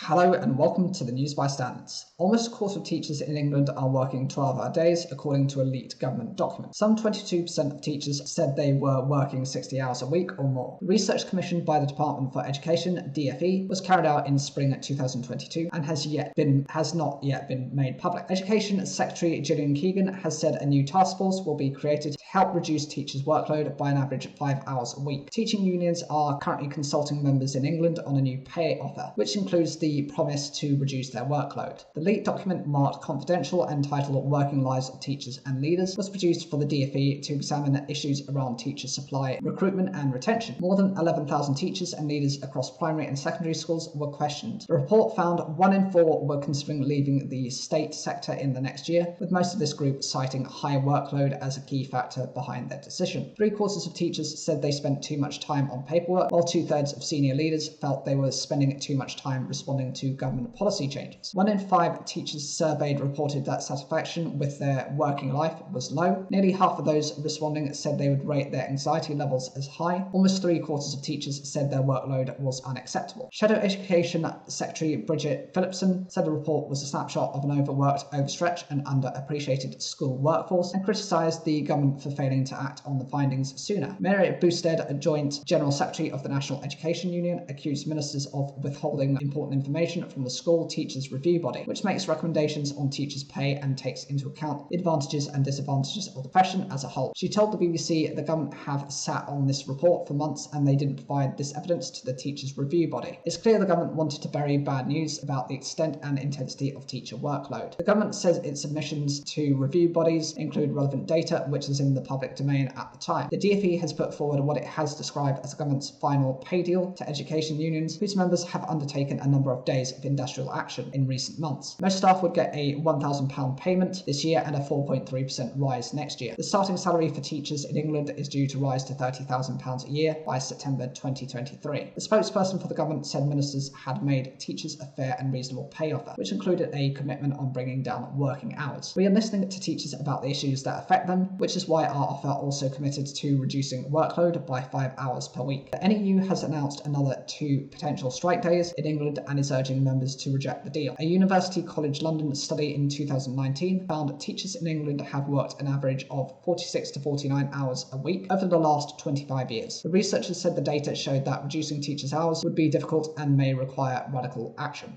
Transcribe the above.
Hello and welcome to the News by Standards. Almost a quarter of teachers in England are working 12-hour days, according to a leaked government document. Some 22% of teachers said they were working 60 hours a week or more. The research commissioned by the Department for Education, DfE, was carried out in spring 2022 and has not yet been made public. Education Secretary Gillian Keegan has said a new task force will be created to help reduce teachers' workload by an average of 5 hours a week. Teaching unions are currently consulting members in England on a new pay offer, which includes the promise to reduce their workload. The leaked document, marked confidential and titled Working Lives of Teachers and Leaders, was produced for the DfE to examine issues around teacher supply, recruitment and retention. More than 11,000 teachers and leaders across primary and secondary schools were questioned. The report found 1 in 4 were considering leaving the state sector in the next year, with most of this group citing high workload as a key factor behind their decision. 3/4 of teachers said they spent too much time on paperwork, while 2/3 of senior leaders felt they were spending too much time responding to government policy changes. 1 in 5 teachers surveyed reported that satisfaction with their working life was low. Nearly half of those responding said they would rate their anxiety levels as high. Almost 3/4 of teachers said their workload was unacceptable. Shadow Education Secretary Bridget Phillipson said the report was a snapshot of an overworked, overstretched and underappreciated school workforce and criticised the government for failing to act on the findings sooner. Mary Boosted, a joint General Secretary of the National Education Union, accused ministers of withholding important information from the School Teachers Review Body, which makes recommendations on teachers' pay and takes into account the advantages and disadvantages of the profession as a whole. She told the BBC the government have sat on this report for months and they didn't provide this evidence to the Teachers Review Body. It's clear the government wanted to bury bad news about the extent and intensity of teacher workload. The government says its submissions to review bodies include relevant data which is in the public domain at the time. The DfE has put forward what it has described as the government's final pay deal to education unions, whose members have undertaken a number of days of industrial action in recent months. Most staff would get a £1,000 payment this year and a 4.3% rise next year. The starting salary for teachers in England is due to rise to £30,000 a year by September 2023. The spokesperson for the government said ministers had made teachers a fair and reasonable pay offer, which included a commitment on bringing down working hours. We are listening to teachers about the issues that affect them, which is why our offer also committed to reducing workload by 5 hours per week. The NEU has announced another 2 potential strike days in England and is urging members to reject the deal. A University College London study in 2019 found teachers in England have worked an average of 46 to 49 hours a week over the last 25 years. The researchers said the data showed that reducing teachers' hours would be difficult and may require radical action.